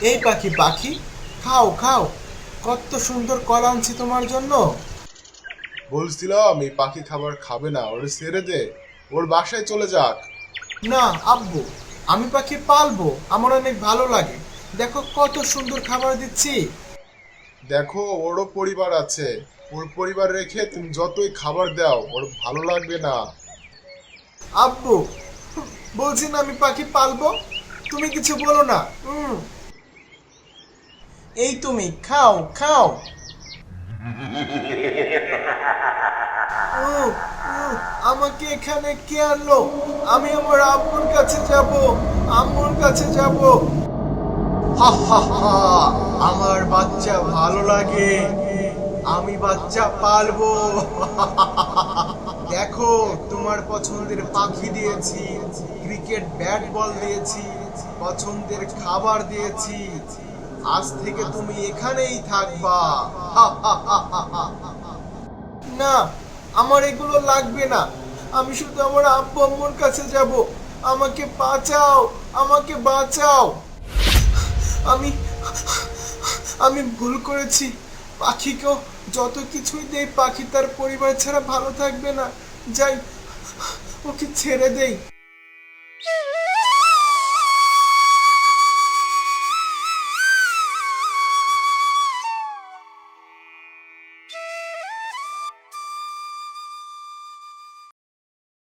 এই পাখি পাখি, খাও খাও, কত সুন্দর কলা আনছি তোমার জন্য। বলছিলাম এই পাখি খাবার খাবে না, ওরে ছেড়ে দে, ওর বাসায় চলে যাক। না আব্বু, আমি পাখি পালবো, আমার অনেক ভালো লাগে। দেখো কত সুন্দর খাবার দিচ্ছি। দেখো ওরও পরিবার আছে, ওর পরিবার রেখে তুমি যতই খাবার দাও ওর ভালো লাগবে না। আব্বু, বলছি না আমি পাখি পালবো, তুমি কিছু বলো না। এই তুমি খাও খাও। উহ, উহ, আমাকে এখানে কে আনলো? আমি আমার আম্মুর কাছে যাব, আম্মুর কাছে যাব। হা হা হা, আমার বাচ্চা ভালো লাগে, আমি বাচ্চা পালবো। দেখো তোমার পছন্দের পাখি দিয়েছি, ক্রিকেট ব্যাট বল দিয়েছি, পছন্দের খাবার দিয়েছি, আজ থেকে তুমি এখানেই থাকবা। না, আমার এগুলো লাগবে না, আমি শুধু আমার আব্বু আম্মুর কাছে যাব। আমাকে বাঁচাও, আমাকে বাঁচাও। আমি আমি ভুল করেছি, পাখিকেও যত কিছুই দেই পাখি তার পরিবার ছাড়া ভালো থাকবে না। যাই, ওকে ছেড়ে দেই।